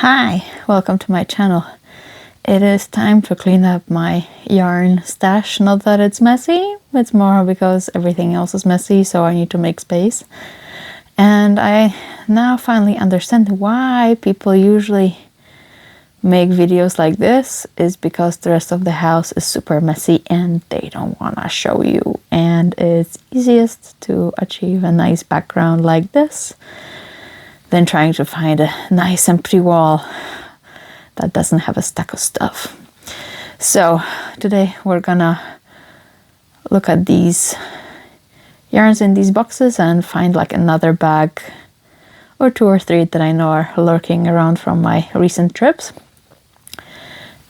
Hi, welcome to my channel. It is time to clean up my yarn stash. Not that it's messy, it's more because everything else is messy, so I need to make space. And I now finally understand why people usually make videos like this, is because the rest of the house is super messy and they don't want to show you. And it's easiest to achieve a nice background like this than trying to find a nice empty wall that doesn't have a stack of stuff. So today we're gonna look at these yarns in these boxes and find like another bag or two or three that I know are lurking around from my recent trips.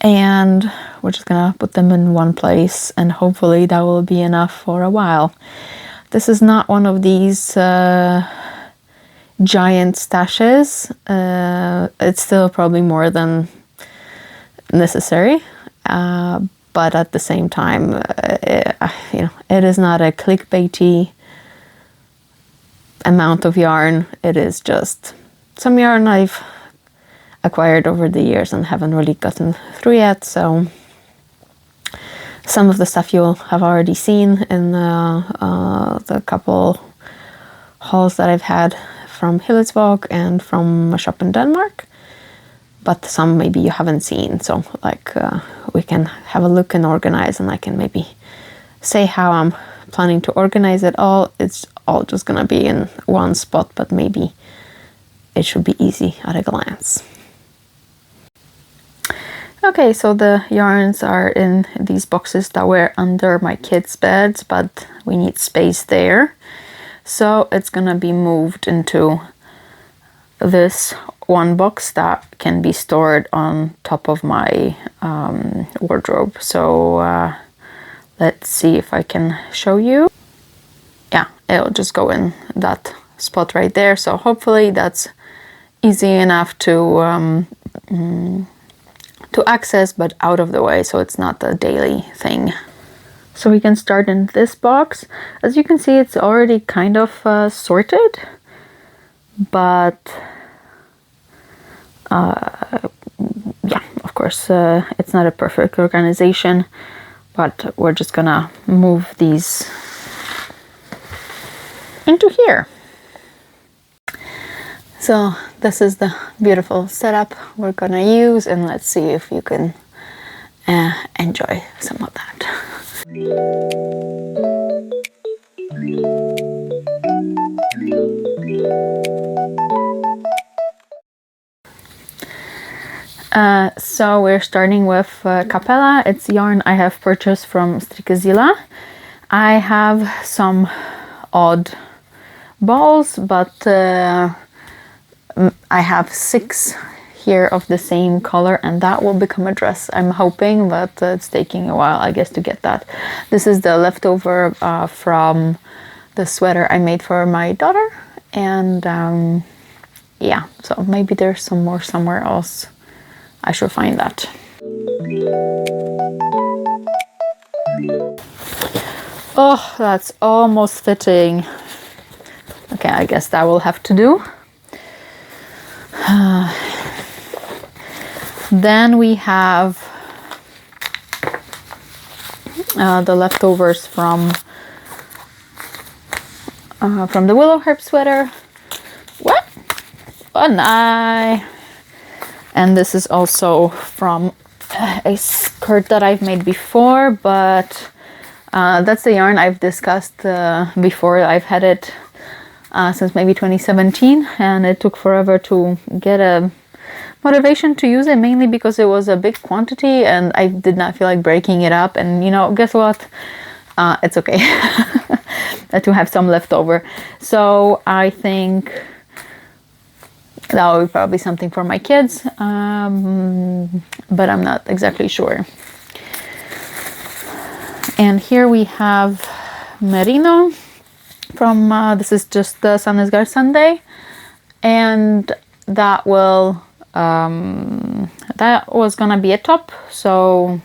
And we're just gonna put them in one place and hopefully that will be enough for a while. This is not one of these giant stashes. It's still probably more than necessary, but at the same time, it is not a clickbaity amount of yarn. It is just some yarn I've acquired over the years and haven't really gotten through yet. So some of the stuff you'll have already seen in the couple hauls that I've had from Hillesvåg and from a shop in Denmark, but some maybe you haven't seen. So like we can have a look and organize, and I can maybe say how I'm planning to organize it all. It's all just gonna be in one spot, but maybe it should be easy at a glance. Okay, so the yarns are in these boxes that were under my kids' beds, but we need space there. So it's gonna be moved into this one box that can be stored on top of my wardrobe. So let's see if I can show you. Yeah, it'll just go in that spot right there. So hopefully that's easy enough to access, but out of the way, so it's not a daily thing. So we can start in this box. As you can see, it's already kind of sorted, but yeah, of course, it's not a perfect organization, but we're just gonna move these into here. So this is the beautiful setup we're gonna use, and let's see if you can enjoy some of that. So we're starting with Capella. It's yarn I have purchased from Strikezilla. I have some odd balls, but I have 6 here of the same color, and that will become a dress, I'm hoping, but it's taking a while, I guess, to get that. This is the leftover from the sweater I made for my daughter, and yeah, so maybe there's some more somewhere else. I should find that. Oh, that's almost fitting. Okay, I guess that will have to do. Then we have the leftovers from the willow herb sweater. What? Oh, no. And this is also from a skirt that I've made before, but that's the yarn I've discussed before. I've had it since maybe 2017, and it took forever to get a motivation to use it, mainly because it was a big quantity and I did not feel like breaking it up. And you know, guess what? It's okay to have some left over. So I think that will be probably something for my kids, but I'm not exactly sure. And here we have merino from this is just the Sandnesgaard Sunday, and that will that was gonna be a top, so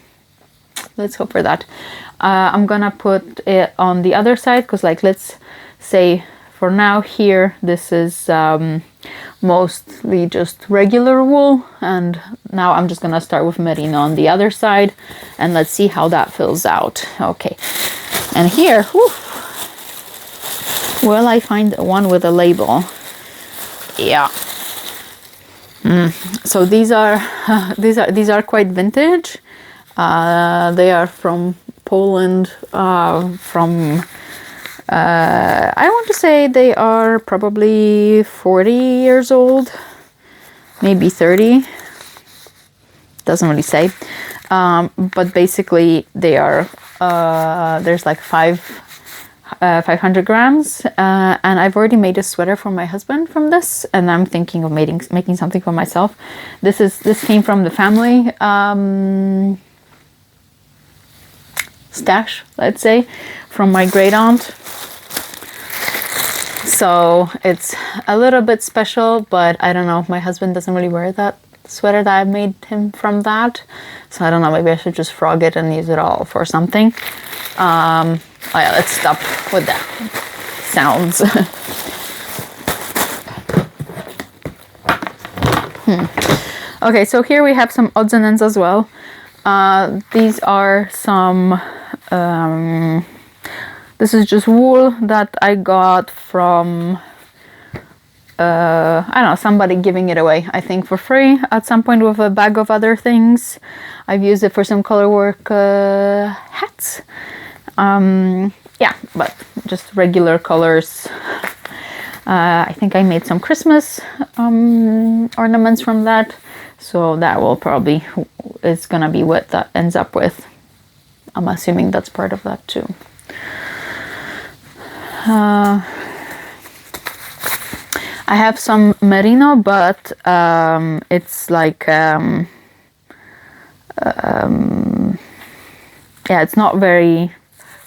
let's hope for that. I'm gonna put it on the other side, because like, let's say for now here, this is mostly just regular wool, and now I'm just gonna start with merino on the other side, and let's see how that fills out. Okay, and here, whew, will I find one with a label? Yeah. So these are quite vintage. They are from Poland. I want to say they are probably 40 years old, maybe 30. Doesn't really say. But basically they are, there's like 500 grams. And I've already made a sweater for my husband from this. And I'm thinking of making something for myself. This came from the family stash, let's say, from my great aunt. So it's a little bit special, but I don't know. My husband doesn't really wear that sweater that I made him from that. So I don't know, maybe I should just frog it and use it all for something. Oh yeah, let's stop with that sounds. Okay, so here we have some odds and ends as well. These are some... this is just wool that I got from, I don't know, somebody giving it away, I think for free at some point with a bag of other things. I've used it for some color work hats. Yeah, but just regular colors. I think I made some Christmas ornaments from that. So that will probably, is gonna be what that ends up with. I'm assuming that's part of that too. I have some merino, but it's like yeah, it's not very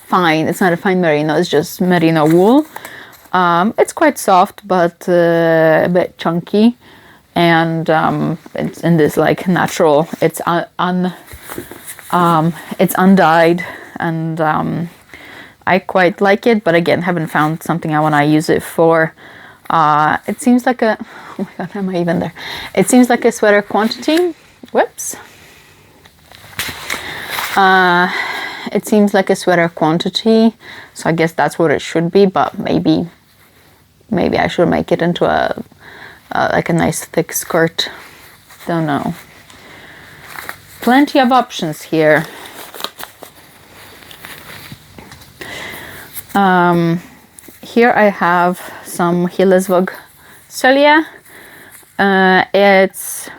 fine. It's not a fine merino. It's just merino wool. It's quite soft, but a bit chunky, and it's in this like natural. It's it's undyed, and I quite like it, but again, haven't found something I want to use it for. It seems like a, oh my god, am I even there? It seems like a sweater quantity. Whoops. It seems like a sweater quantity, so I guess that's what it should be, but maybe I should make it into a like a nice thick skirt. Don't know. Plenty of options here. Here I have some Hillesvåg Celia. It's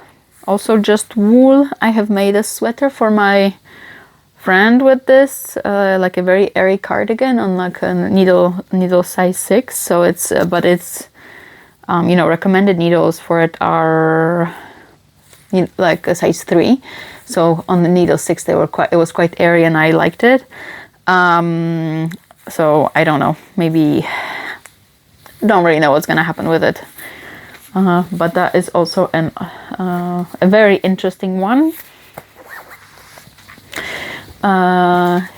also just wool. I have made a sweater for my friend with this, like a very airy cardigan on like a needle size 6. So it's, but it's, you know, recommended needles for it are like a size 3. So on the needle 6, it was quite airy and I liked it. So I don't know, maybe, don't really know what's gonna happen with it. But that is also a very interesting one.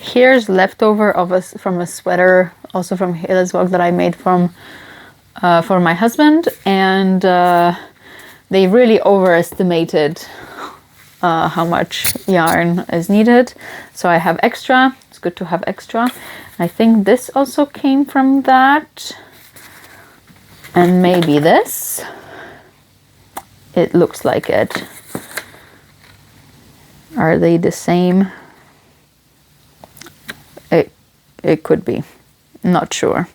Here's leftover from a sweater, also from Hillesvåg, that I made for my husband, and they really overestimated how much yarn is needed. So I have extra. It's good to have extra. I think this also came from that, and maybe this. It looks like it. Are they the same? It could be, not sure.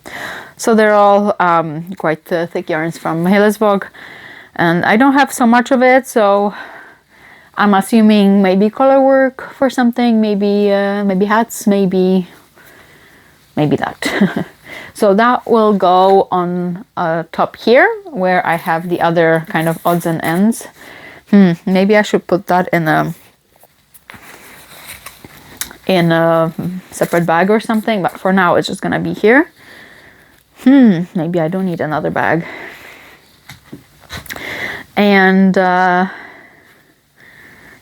So they're all quite thick yarns from Hillesvåg, and I don't have so much of it, so I'm assuming maybe color work for something, maybe maybe hats, maybe that. So that will go on top here, where I have the other kind of odds and ends. Maybe I should put that in a separate bag or something, but for now it's just gonna be here. Maybe I don't need another bag. And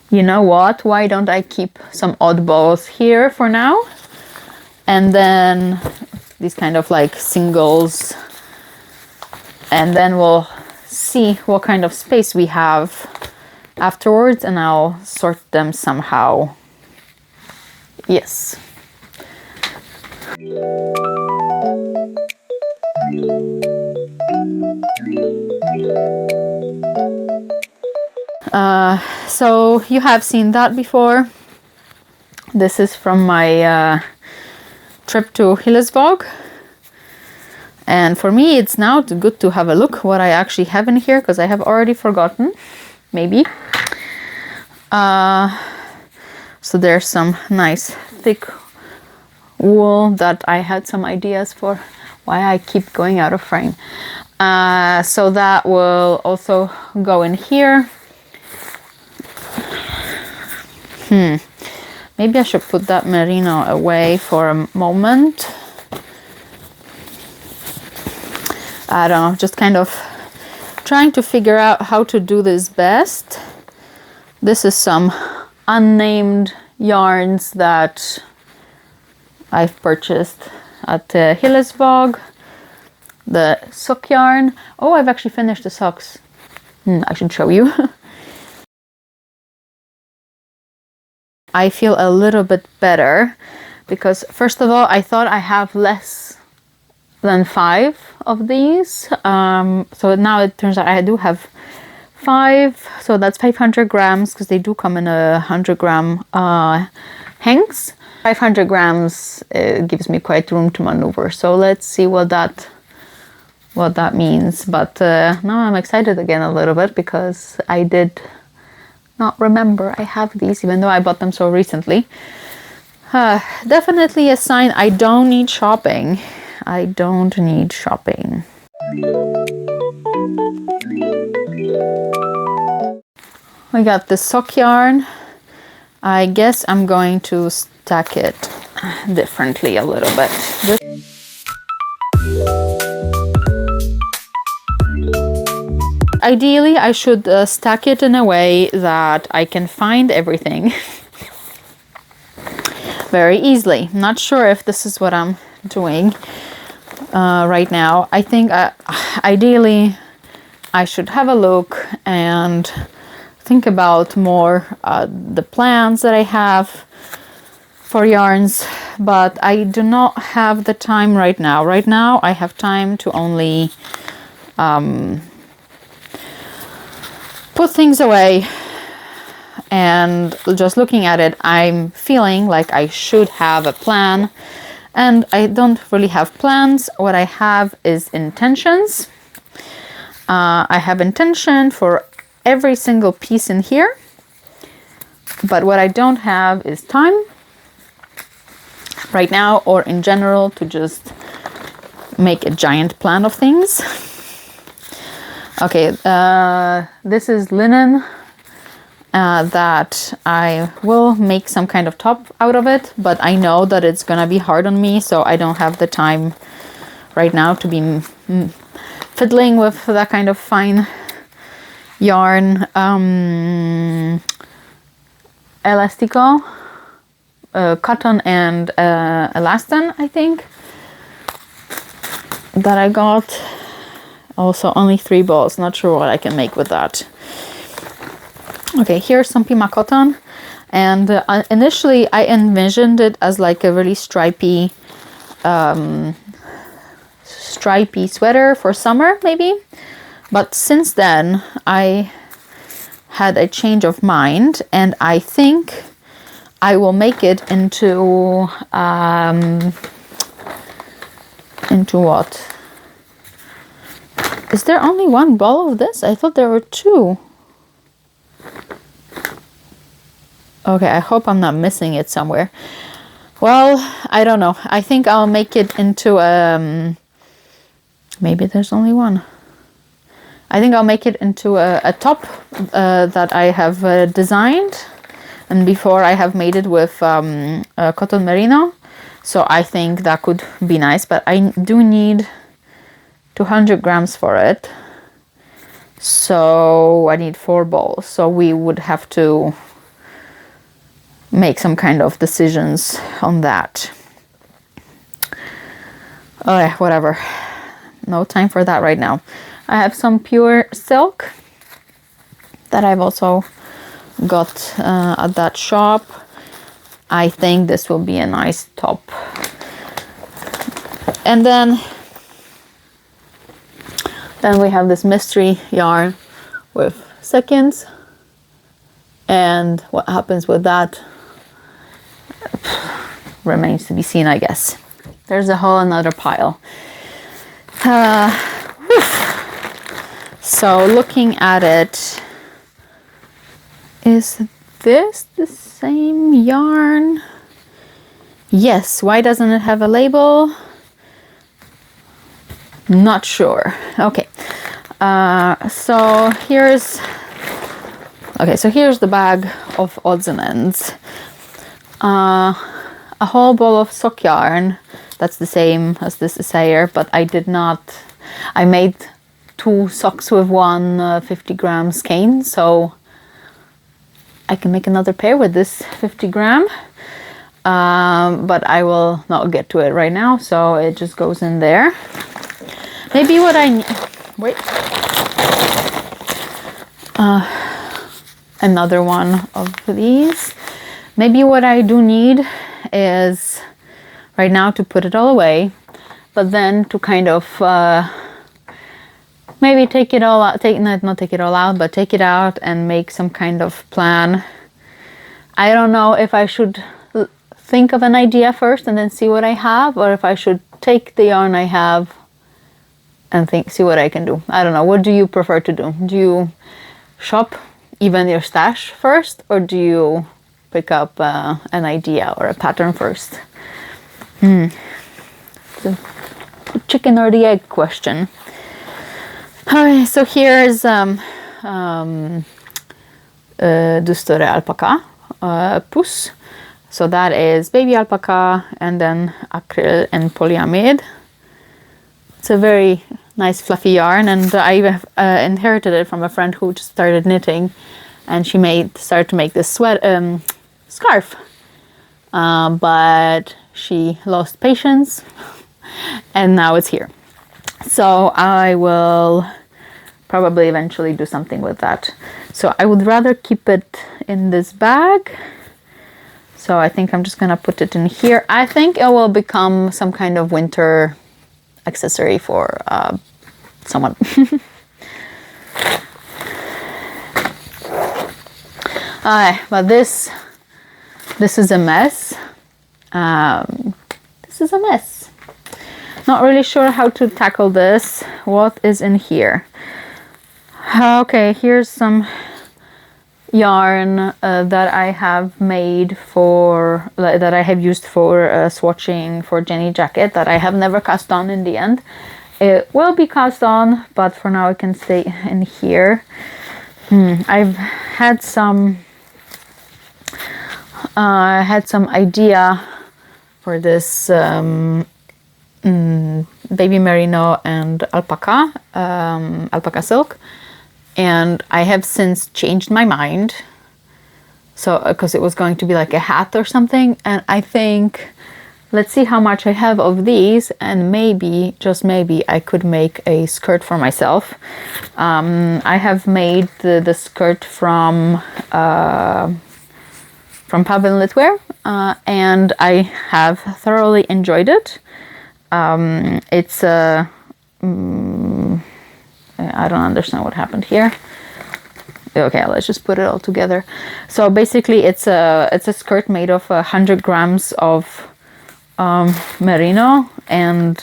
you know what? Why don't I keep some oddballs here for now? And then these kind of like singles. And then we'll see what kind of space we have afterwards, and I'll sort them somehow. Yes. So you have seen that before. This is from my trip to Hillesvåg. And for me, it's now good to have a look what I actually have in here, because I have already forgotten, maybe. So there's some nice thick wool that I had some ideas for why I keep going out of frame. So that will also go in here. Maybe I should put that merino away for a moment. I don't know, just kind of trying to figure out how to do this best. This is some unnamed yarns that I've purchased at Hillesvåg. The sock yarn. Oh, I've actually finished the socks. I should show you. I feel a little bit better because, first of all, I thought I have less than 5 of these. So now it turns out I do have 5. So that's 500 grams because they do come in a 100-gram hanks. 500 grams gives me quite room to maneuver. So let's see what that means. But now I'm excited again a little bit because I did not remember I have these, even though I bought them so recently. Definitely a sign I don't need shopping. I don't need shopping. We got the sock yarn. I guess I'm going to stack it differently a little bit. Ideally, I should stack it in a way that I can find everything very easily. Not sure if this is what I'm doing right now. I think ideally I should have a look and think about more the plans that I have for yarns, but I do not have the time right now. Right now I have time to only put things away, and just looking at it, I'm feeling like I should have a plan, and I don't really have plans. What I have is intentions. I have intention for every single piece in here, but what I don't have is time right now or in general to just make a giant plan of things. Okay, this is linen that I will make some kind of top out of it, but I know that it's gonna be hard on me, so I don't have the time right now to be fiddling with that kind of fine yarn. Elastico, cotton and elastin, I think, that I got. Also only 3 balls, not sure what I can make with that. Okay, here's some Pima cotton, and initially I envisioned it as like a really stripy sweater for summer maybe, but since then I had a change of mind, and I think I will make it into what? Is there only 1 ball of this? I thought there were 2. Okay, I hope I'm not missing it somewhere. Well, I don't know. I think I'll make it into maybe there's only 1. I think I'll make it into a top that I have designed, and before I have made it with cotton merino. So I think that could be nice, but I do need 200 grams for it, so I need 4 balls, so we would have to make some kind of decisions on that. Okay, whatever, no time for that right now. I have some pure silk that I've also got at that shop. I think this will be a nice top. And then we have this mystery yarn with seconds, and what happens with that remains to be seen, I guess. There's a whole another pile. So looking at it, is this the same yarn? Yes. Why doesn't it have a label? Not sure. Okay. So here's the bag of odds and ends. A whole ball of sock yarn. That's the same as this Sayer, but I made 2 socks with one 50 gram skein, so I can make another pair with this 50 gram. But I will not get to it right now, so it just goes in there. Maybe what I need, wait, another one of these. Maybe what I do need is right now to put it all away, but then to kind of maybe take it all out, not take it all out, but take it out and make some kind of plan. I don't know if I should think of an idea first and then see what I have, or if I should take the yarn I have and see what I can do. I don't know. What do you prefer to do? Do you shop even your stash first, or do you pick up an idea or a pattern first? The chicken or the egg question. Alright, so here's Dustore alpaca puss. So that is baby alpaca and then acryl and polyamide. It's a very nice fluffy yarn, and I inherited it from a friend who just started knitting, and she started to make this scarf, but she lost patience and now it's here. So I will probably eventually do something with that. So I would rather keep it in this bag. So I think I'm just gonna put it in here. I think it will become some kind of winter accessory for someone. But this is a mess. This is a mess. Not really sure how to tackle this. What is in here? Okay, here's some yarn that I have made that I have used for swatching for Jenny jacket that I have never cast on in the end. It will be cast on, but for now it can stay in here. I've had some idea for this baby merino and alpaca silk, and I have since changed my mind. So because it was going to be like a hat or something, and I think let's see how much I have of these, and maybe, just maybe, I could make a skirt for myself. I have made the skirt from Pavel Knitwear, and I have thoroughly enjoyed it. It's I don't understand what happened here. Okay, let's just put it all together. So basically, it's a skirt made of 100 grams of merino and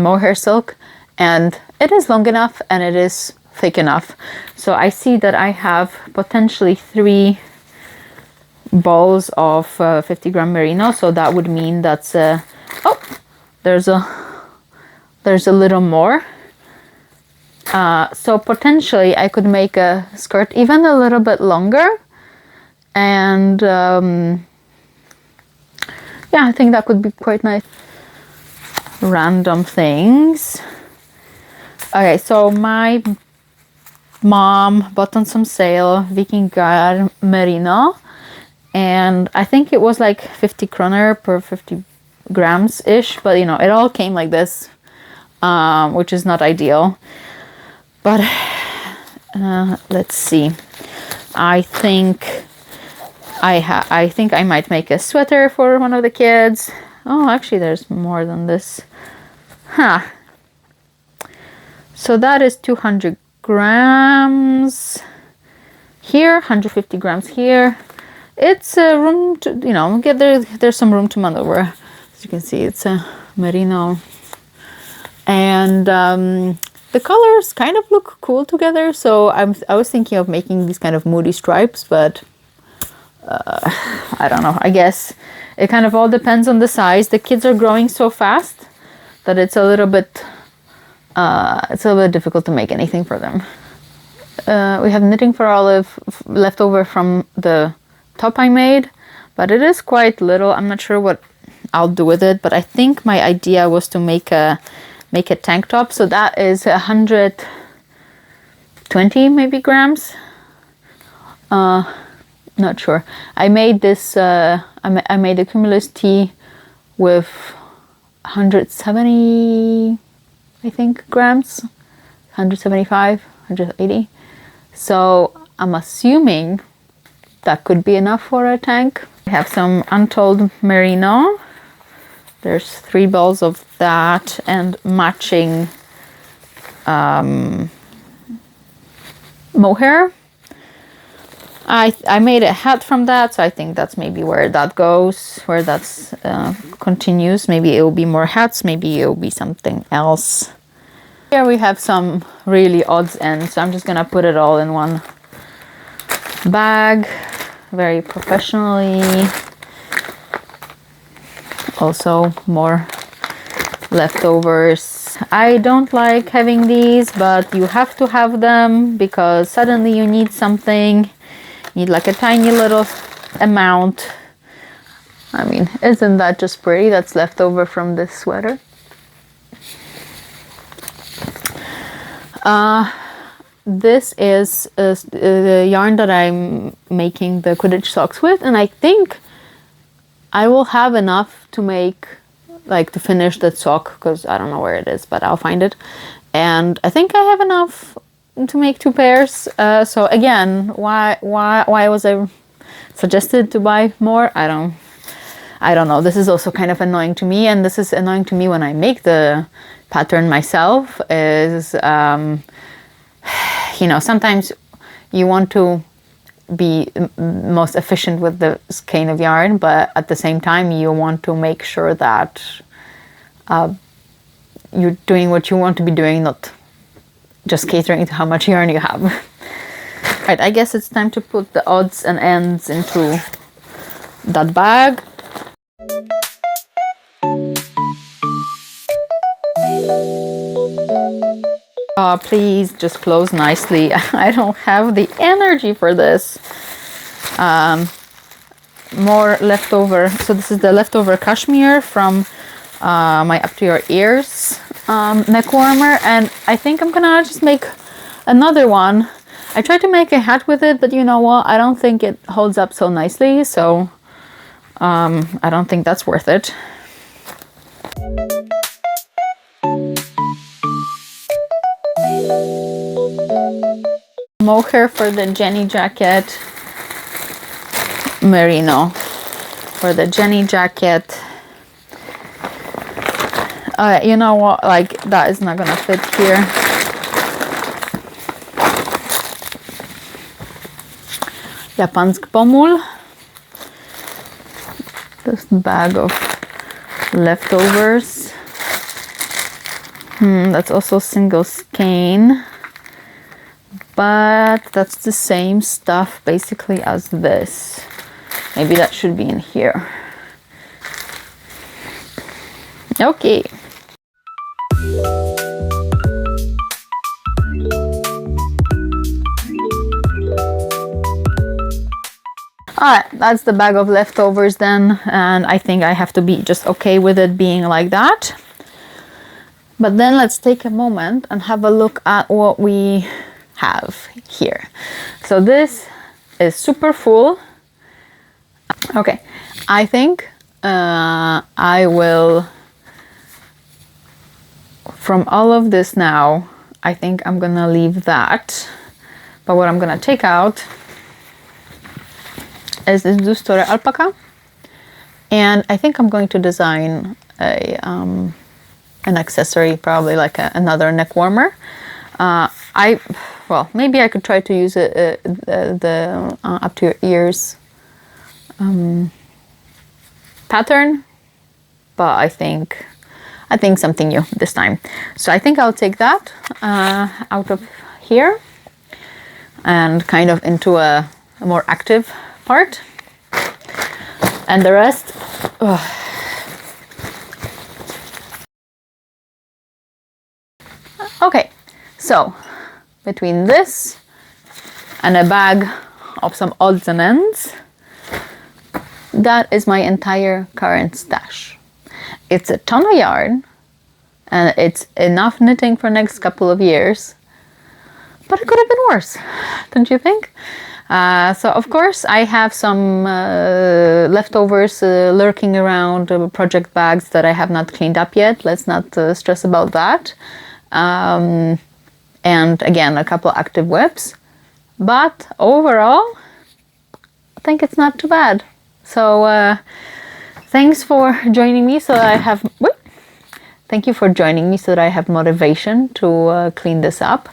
mohair silk, and it is long enough and it is thick enough. So I see that I have potentially 3 balls of 50 gram merino. So that would mean that's there's a little more. So potentially I could make a skirt even a little bit longer, and yeah, I think that could be quite nice. Random things. Okay, so my mom bought on some sale Vikingar merino, and I think it was like 50 kroner per 50 grams ish, but you know, it all came like this, which is not ideal. But let's see. I think I think I might make a sweater for one of the kids. Oh, actually, there's more than this. Huh. So that is 200 grams here, 150 grams here. It's a room to, you know, get there. There's some room to maneuver. As you can see, it's a merino, and the colors kind of look cool together. So I was thinking of making these kind of moody stripes, but I don't know. I guess it kind of all depends on the size. The kids are growing so fast that it's a little bit difficult to make anything for them. We have knitting for Olive left over from the top I made, but it is quite little. I'm not sure what I'll do with it, but I think my idea was to make a tank top. So that is 120 maybe grams. Not sure. I made this. I made a Cumulus tee with 170, I think, grams. 175, 180. So I'm assuming that could be enough for a tank. We have some untold merino. There's 3 balls of that and matching mohair. I made a hat from that, so I think that's maybe where that goes, where that's continues. Maybe it will be more hats, maybe it will be something else. Here we have some really odds ends, so I'm just gonna put it all in one bag, very professionally. Also more leftovers. I don't like having these, but you have to have them because suddenly you need something. Need like a tiny little amount. I mean, isn't that just pretty? That's left over from this sweater. This is the yarn that I'm making the Quidditch socks with, and I think I will have enough to make, like, to finish that sock, because I don't know where it is, but I'll find it. And I think I have enough to make 2 pairs. So again, why was I suggested to buy more? I don't know. This is also kind of annoying to me, and this is annoying to me when I make the pattern myself. Is you know, sometimes you want to be most efficient with the skein of yarn, but at the same time you want to make sure that you're doing what you want to be doing, not just catering to how much yarn you have. Right, I guess it's time to put the odds and ends into that bag. Please just close nicely. I don't have the energy for this. More leftover. So this is the leftover cashmere from my Up to Your Ears neck warmer, and I think I'm gonna just make another one. I tried to make a hat with it, but you know what? I don't think it holds up so nicely, so I don't think that's worth it. Mohair for the Jenny jacket, merino for the Jenny jacket. You know what, like, that is not gonna fit here. Japansk pomul. This bag of leftovers. That's also single skein, but that's the same stuff basically as this. Maybe that should be in here. Okay. Alright, that's the bag of leftovers then, and I think I have to be just okay with it being like that. But then let's take a moment and have a look at what we have here. So this is super full. Okay, I think I will, from all of this now, I think I'm gonna leave that. But what I'm gonna take out is this blue story alpaca. And I think I'm going to design an accessory, probably like another neck warmer. Well, maybe I could try to use the up to your ears pattern, but I think something new this time. So I think I'll take that out of here and kind of into a more active part, and the rest. Okay, so between this and a bag of some odds and ends, that is my entire current stash. It's a ton of yarn and it's enough knitting for the next couple of years, but it could have been worse, don't you think? So of course I have some leftovers lurking around, project bags that I have not cleaned up yet. Let's not stress about that. And again, a couple active whips, but overall I think it's not too bad. So thanks for joining me so that I have thank you for joining me so that I have motivation to clean this up.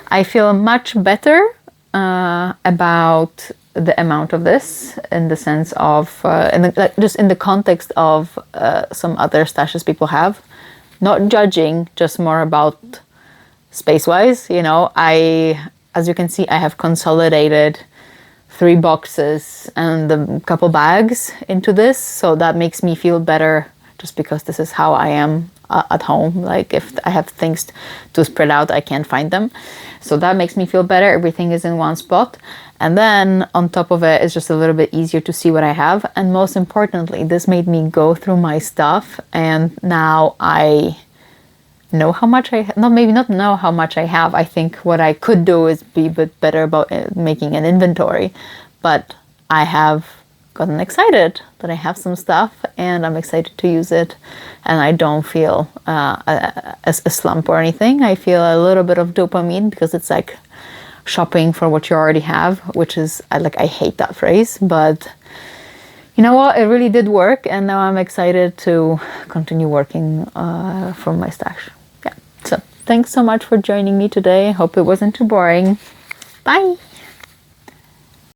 I feel much better about the amount of this, in the sense of just in the context of some other stashes people have. Not judging, just more about space-wise. You know, as you can see, I have consolidated 3 boxes and a couple bags into this, so that makes me feel better, just because this is how I am at home. Like, if I have things to spread out, I can't find them, so that makes me feel better. Everything is in one spot, and then on top of it, it's just a little bit easier to see what I have. And most importantly, this made me go through my stuff, and now I know how much maybe not know how much I have. I think what I could do is be a bit better about making an inventory, but I have gotten excited that I have some stuff and I'm excited to use it, and I don't feel a slump or anything. I feel a little bit of dopamine, because it's like shopping for what you already have, which is, I hate that phrase, but you know what, it really did work, and now I'm excited to continue working from my stash. Yeah, so thanks so much for joining me today. I hope it wasn't too boring. Bye!